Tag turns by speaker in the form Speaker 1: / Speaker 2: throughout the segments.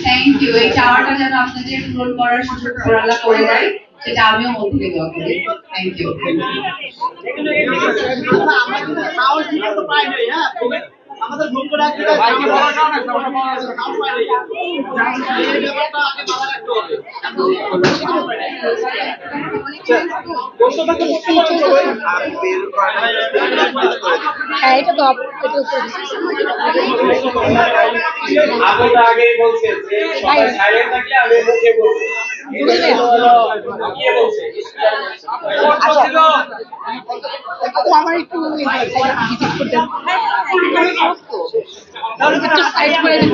Speaker 1: Thank you. এই চাওয়াটা যেন আপনাদের পূরণ করার সুযোগ করে আল্লাহ করে দেয়, সেটা আমিও মন থেকে দোয়া করি। Thank you.
Speaker 2: আমাদের ভুল করে আসলে বাইকে বলা যাও না, সবাই বলা আছে কাউন্ট পাই নাই। এই ব্যাপারটা আগে মাথা রাখতে হবে।
Speaker 3: হ্যাঁ, এটা তো
Speaker 4: আপনি তো আগেই বলছেন যে সবাই সাইলেন্ট থাকলে আমি মুখে বলবো।
Speaker 3: আমার একটু ভিজিট করতে একটু সাইড করে দিন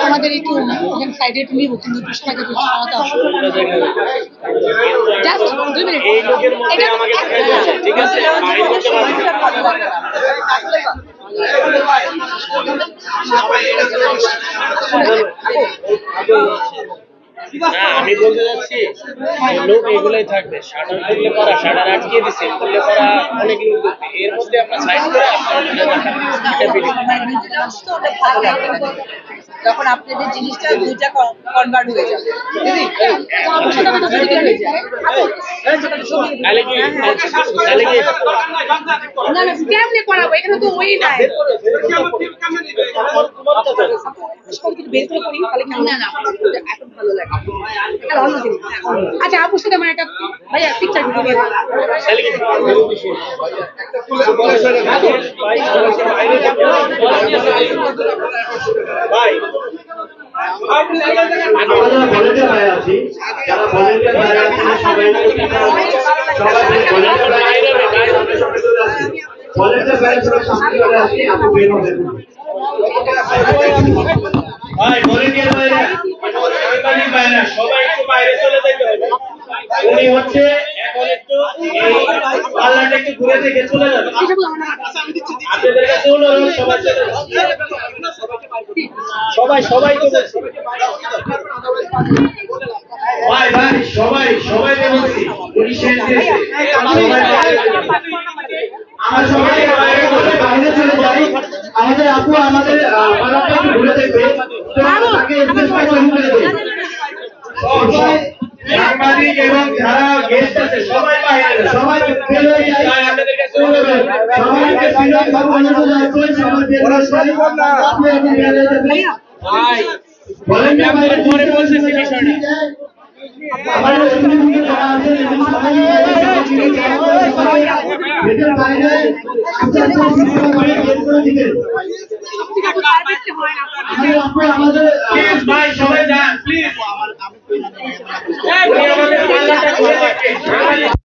Speaker 3: আমাদের একটু এখানে সাইডে একটু নিব, কিন্তু একটু সবাইকে একটু সহায়তা আসবে। Just 2 minute.
Speaker 4: এই লোকের মধ্যে আমাকে দেখাইতে হবে, ঠিক আছে? মাইন্ড করতে পারবেন। না, আমি বলতে যাচ্ছি লোক এগুলাই থাকবে। শাটার করলে পড়া, শাটার আটকে দিছে, করলে পড়া অনেক লোক দেখবে। এর মধ্যে আপনার সাইড করে
Speaker 5: যখন আপনাদের জিনিসটা দুইটা কনভার্ট হয়ে যাবে।
Speaker 3: না না, কেমনে করাবো? এখানে তো ওই নাই। বের করে করি তাহলে কেমন? না না, এখন ভালো লাগে। আর অন্য জিনিস। আচ্ছা, আপুর সাথে আমার একটা ভাইয়া পিকচার ভিডিও
Speaker 4: ভাই
Speaker 2: আমাদের ভলেন্টিয়ার ভাই আছি, যারা ভলেন্টিয়ার ভাই আছি সবাই ভলেন্টিয়ার ভাই সবাই সামনে চলে আসি, আপনি বের হবেন।
Speaker 4: ভাই ভলেন্টিয়ার ভাইরা সাংবাদিক ভাইরা সবাই একটু বাইরে চলে যেতে হবে। উনি হচ্ছে এখন একটু এই পাল্লাটা একটু ঘুরে থেকে চলে যাবে। আপনাদের কাছে অনুরোধ, সবাই চলে যান। সবাই তো বলছি
Speaker 2: ভাই ভাই সবাই বলছি উনি শেষ দিয়েছে। আমরা সবাই বাইরে চলে যাই। আমাদের আপু আমাদের পাড়াটা একটু ঘুরে দেখবে, তো তাকে স্পেসটা তৈরি করে দেবে। সবাই সাংবাদিক এবং যারা গেস্ট আছে সবাই বাইরে, সবাই বের হয়ে যায়।
Speaker 4: আপনাদের কাছে
Speaker 2: সবাইকে বিনয় করবো, অনুরোধ আছে সবাই বের হয়ে যায়। আপনি এখন বের হয়ে যাবেন।
Speaker 4: ভাই
Speaker 2: বলেন না
Speaker 4: আমি আপনাদের পরে বলতেছি বিষয়টা।
Speaker 2: আমাদের প্রতিনিধি যারা আছেন এবং সবাই ভেতর বাইরে আমাদের
Speaker 4: প্লিজ ভাই সবাই যান প্লিজ।